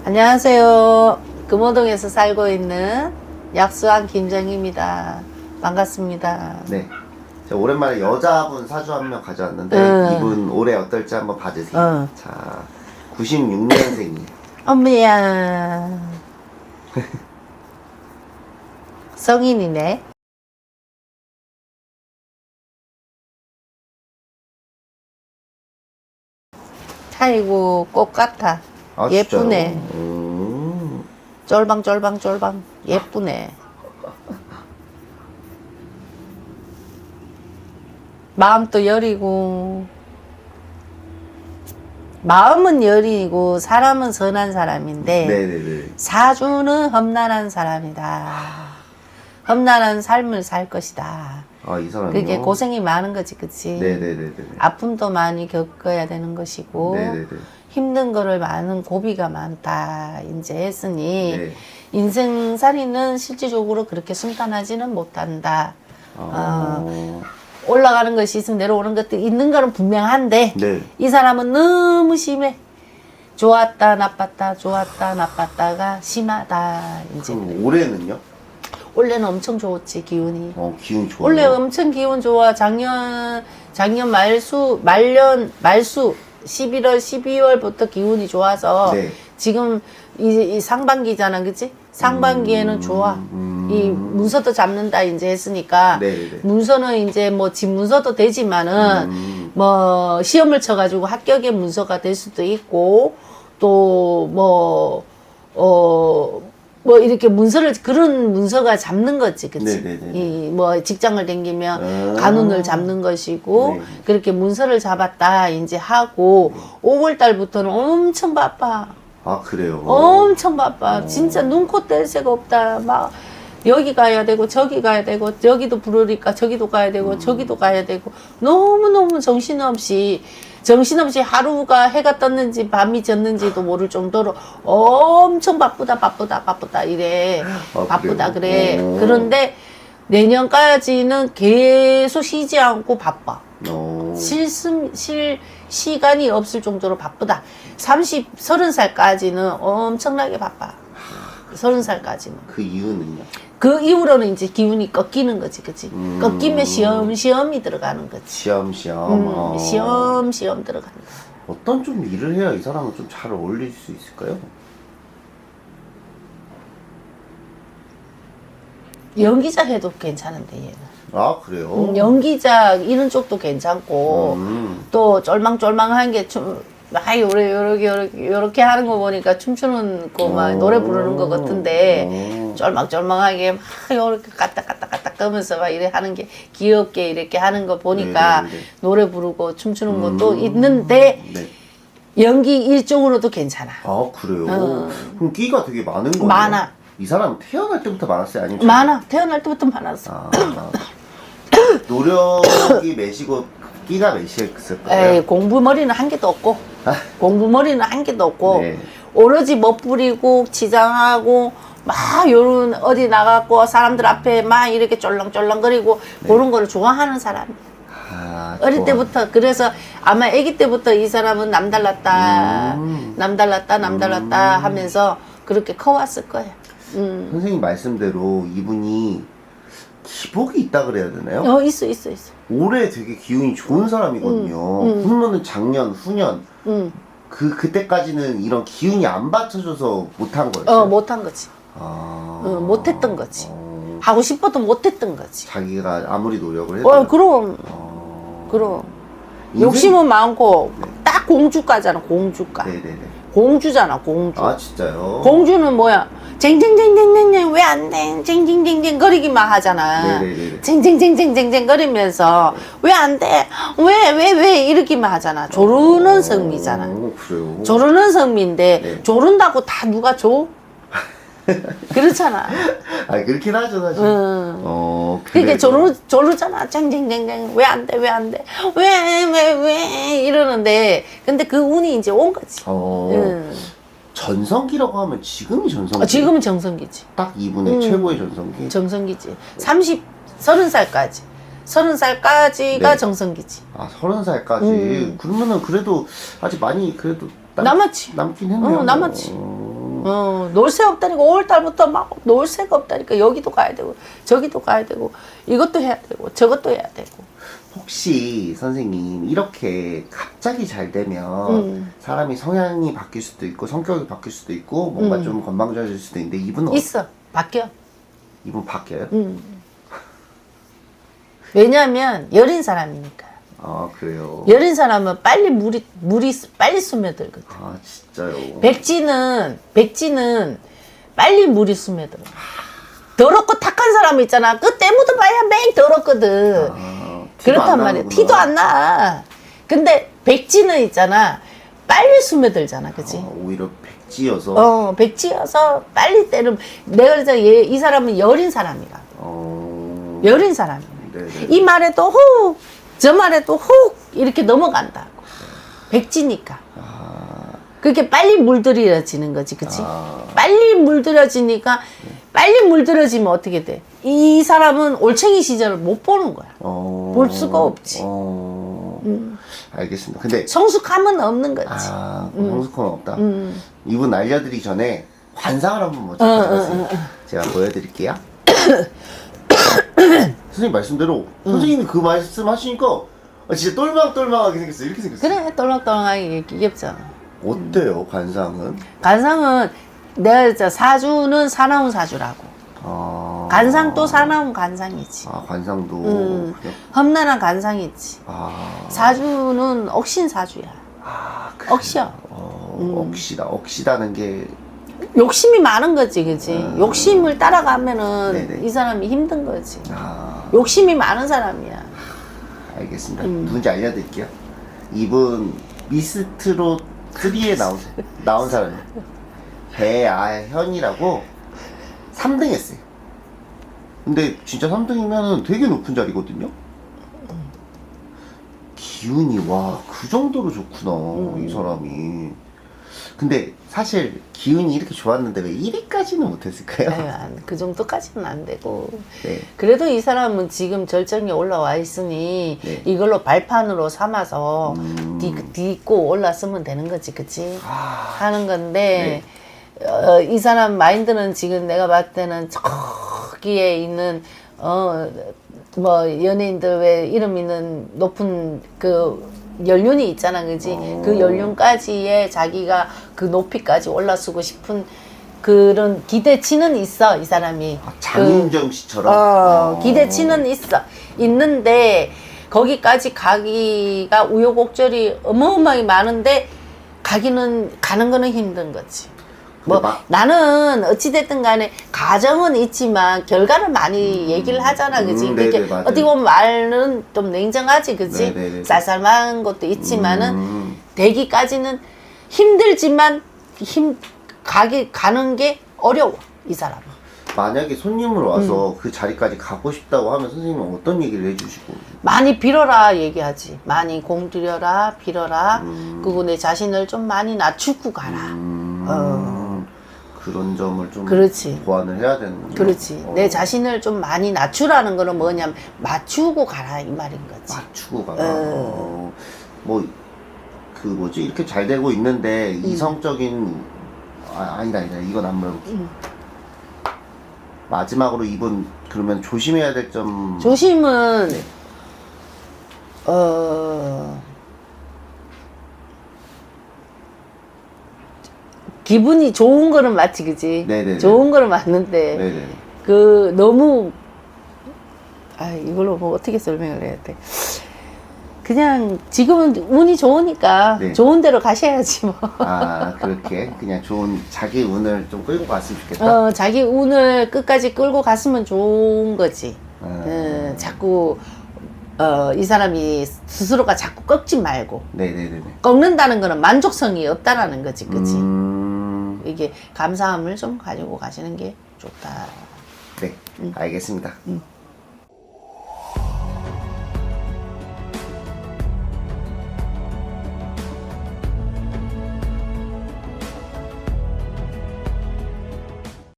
안녕하세요. 금호동에서 살고 있는 약수왕 김정희입니다. 반갑습니다. 네. 제가 오랜만에 여자분 사주 한 명 가져왔는데 이분 올해 어떨지 한번 봐주세요. 자, 96년생이에요. 어머야. 성인이네. 아이고 꽃 같아. 아, 예쁘네. 진짜요? 쫄방쫄방쫄방 예쁘네. 마음도 여리고, 마음은 여리고 사람은 선한 사람인데 네네네. 사주는 험난한 사람이다. 험난한 삶을 살 것이다. 아, 이 사람이요? 그게 고생이 많은 거지, 그치? 네네네네. 아픔도 많이 겪어야 되는 것이고 네네네. 힘든 거를 많은 고비가 많다 이제 했으니 네. 인생살이는 실질적으로 그렇게 순탄하지는 못한다. 아. 올라가는 것이 있으면 내려오는 것도 있는 거는 분명한데 네. 이 사람은 너무 심해. 좋았다 나빴다 좋았다 나빴다가 심하다 이제. 그럼 올해는요? 원래는 엄청 좋았지 기운이. 기운 좋아요. 원래 엄청 기운 좋아. 작년 말수 11월 12월부터 기운이 좋아서 네. 지금 이 상반기잖아, 그치? 상반기에는 좋아. 이 문서도 잡는다 이제 했으니까 네네. 문서는 이제 뭐 집 문서도 되지만은 뭐 시험을 쳐가지고 합격의 문서가 될 수도 있고 또 뭐 이렇게 문서를 그런 문서가 잡는 거지, 그치? 네네네. 이 뭐 직장을 다니면 간운을 잡는 것이고 네. 그렇게 문서를 잡았다 이제 하고 5월 달부터는 엄청 바빠. 아, 그래요? 엄청 바빠. 진짜 눈코 뗄 새가 없다. 막 여기 가야 되고 저기 가야 되고 여기도 부르니까 저기도 가야 되고 저기도 가야 되고 너무너무 정신없이 하루가 해가 떴는지 밤이 졌는지도 모를 정도로 엄청 바쁘다 이래. 아, 바쁘다 그래. 그래요? 그런데 내년까지는 계속 쉬지 않고 바빠. 쉴 시간이 없을 정도로 바쁘다. 30살까지는 엄청나게 바빠. 30살까지는. 그 이유는요? 그 이후로는 이제 기운이 꺾이는 거지, 그치? 꺾이면 시험이 들어가는 거지. 시험시험. 시험 들어간다. 어떤 좀 일을 해야 이 사람은 좀 잘 어울릴 수 있을까요? 연기자 해도 괜찮은데, 얘는. 아, 그래요? 연기자 이런 쪽도 괜찮고, 또 쫄망쫄망한 게 요렇게 하는 거 보니까 춤추는 거 막 노래 부르는 거 같은데 쫄망쫄망하게 막 요렇게 까딱까딱까딱 하면서 막 이래 하는 게 귀엽게 이렇게 하는 거 보니까 네네네. 노래 부르고 춤추는 것도 있는데 네. 연기 일종으로도 괜찮아. 아, 그래요? 그럼 끼가 되게 많은 거예요? 많아. 이 사람은 태어날 때부터 많았어요? 아니면 많아. 태어날 때부터 많았어. 아, 노력이 매시고 끼가 매시했을까요? 에이, 공부머리는 한 개도 없고 공부머리는 한 개도 없고 네. 오로지 멋부리고 치장하고 막 요런 어디 나가고 사람들 앞에 막 이렇게 쫄랑쫄랑거리고 그런 거를 좋아하는 사람이야. 아, 어릴 좋아. 때부터. 그래서 아마 아기 때부터 이 사람은 남달랐다 하면서 그렇게 커왔을 거야. 선생님 말씀대로 이분이 기복이 있다 그래야 되나요? 있어. 올해 되게 기운이 좋은 사람이거든요. 그러면은 작년, 후년 그때까지는 이런 기운이 안 받쳐줘서 못한 거였어요. 못한 거지. 아, 못했던 거지. 하고 싶어도 못했던 거지. 자기가 아무리 노력을 해도 그럼 욕심은 많고 딱 공주가잖아. 공주가. 네네네. 공주잖아. 공주. 아, 진짜요? 공주는 뭐야? 쟁쟁쟁쟁쟁쟁 왜 안 돼? 쟁쟁쟁쟁 거리기만 하잖아. 네네네. 쟁쟁쟁쟁쟁쟁 거리면서 왜 안 돼? 왜 이러기만 하잖아. 조르는 성미잖아. 그래요? 조르는 성미인데 네. 조른다고 다 누가 줘? 그렇잖아. 아, 그렇긴 하죠, 사실. 그러니까 그래도. 조르잖아. 쟁쟁쟁쟁 왜 안 돼? 왜 이러는데 근데 그 운이 이제 온 거지. 전성기라고 하면 지금이 전성기. 지금은 정성기지. 딱 이분의 최고의 전성기. 정성기지. 30살까지. 30살까지가 네. 정성기지. 아, 30살까지. 그러면은 그래도 아직 많이 그래도 남았지. 남긴 했네요. 남았지. 놀 새 없다니까 5월달부터 막 놀 새가 없다니까 여기도 가야 되고 저기도 가야 되고 이것도 해야 되고 저것도 해야 되고. 혹시 선생님 이렇게 갑자기 잘 되면 사람이 성향이 바뀔 수도 있고 성격이 바뀔 수도 있고 뭔가 좀 건방져질 수도 있는데 이분은 있어. 바뀌어. 이분 바뀌어요? 왜냐하면 여린 사람이니까. 아 그래요? 여린 사람은 빨리 물이 빨리 스며들거든. 아 진짜요? 백지는 빨리 물이 스며들어. 더럽고 탁한 사람 있잖아. 그 때 묻어봐야 맹 더럽거든. 티도 그렇단 안 말이야. 나는구나. 티도 안 나. 근데 백지는 있잖아. 빨리 스며들잖아. 그치? 오히려 백지여서 백지여서 빨리 때리면 내가 그래서 이 사람은 여린 사람이라. 여린 사람이야. 네네. 이 말에도 훅, 저 말에도 훅 이렇게 넘어간다고. 백지니까. 그렇게 빨리 물들여지는 거지, 그치? 빨리 물들여지니까 빨리 물들여지면 어떻게 돼? 이 사람은 올챙이 시절을 못 보는 거야. 볼 수가 없지. 알겠습니다. 근데 성숙함은 없는 거지. 성숙함은 없다. 이분 알려드리기 전에 관상을 한번 먼저 가져갔어요. 제가 보여드릴게요. 선생님 말씀대로 선생님이 그 말씀 하시니까 진짜 똘망똘망하게 생겼어요. 이렇게 생겼어요. 그래, 똘랑똘랑하게 귀엽잖아. 어때요 관상은? 간상은 내가 진짜 사주는 사나운 사주라고. 간상도 사나운 간상이지. 관상도 그냥 험난한 간상이지. 사주는 억신 사주야. 그래요? 억시야. 억시다는 게 욕심이 많은 거지, 그치? 욕심을 따라가면은 네네. 이 사람이 힘든 거지. 욕심이 많은 사람이야. 알겠습니다. 누군지 알려드릴게요. 이분 미스트롯 3에 나온 사람이에요. 배아현이라고 3등 했어요. 근데 진짜 3등이면 되게 높은 자리거든요. 기운이 와 그 정도로 좋구나 이 사람이. 근데 사실 기운이 이렇게 좋았는데 왜 1위까지는 못했을까요? 아유, 그 정도까지는 안 되고. 네. 그래도 이 사람은 지금 절정에 올라와 있으니 네. 이걸로 발판으로 삼아서 딛고 올랐으면 되는 거지, 그치? 하는 건데, 이 사람 마인드는 지금 내가 봤을 때는 저기에 있는, 뭐, 연예인들 왜 이름 있는 높은 그 연륜이 있잖아, 그지? 그 연륜까지의 자기가 그 높이까지 올라서고 싶은 그런 기대치는 있어, 이 사람이. 장윤정 씨처럼? 기대치는 있는데, 거기까지 가기가 우여곡절이 어마어마하게 많은데, 가는 거는 힘든 거지. 뭐, 나는 어찌됐든 간에 가정은 있지만 결과를 많이 얘기를 하잖아, 그지? 그렇게 네네, 맞아요. 어떻게 보면 말은 좀 냉정하지, 그지? 네네네. 쌀쌀한 것도 있지만은 되기까지는 힘들지만 가는 게 어려워, 이 사람은. 만약에 손님으로 와서 그 자리까지 가고 싶다고 하면 선생님은 어떤 얘기를 해주시고? 많이 빌어라 얘기하지. 많이 공들여라, 빌어라. 그리고 내 자신을 좀 많이 낮추고 가라. 그런 점을 좀 그렇지. 보완을 해야 되는. 그렇지. 내 자신을 좀 많이 낮추라는 거는 뭐냐면 맞추고 가라 이 말인 거지. 맞추고 가라. 뭐 그 뭐지 이렇게 잘 되고 있는데 이성적인 아니다 이건 안 물어볼게. 마지막으로 이분 그러면 조심해야 될 점. 조심은 네. 기분이 좋은 거는 맞지, 그지? 네네네. 좋은 거는 맞는데 네네. 그 너무 이걸로 뭐 어떻게 설명을 해야 돼? 그냥 지금은 운이 좋으니까 네. 좋은 데로 가셔야지 뭐. 그렇게 그냥 좋은 자기 운을 좀 끌고 갔으면 좋겠다. 자기 운을 끝까지 끌고 갔으면 좋은 거지. 자꾸 이 사람이 스스로가 자꾸 꺾지 말고. 네네네. 꺾는다는 거는 만족성이 없다라는 거지, 그치? 네. 이게 감사함을 좀 가지고 가시는 게 좋다. 네, 알겠습니다.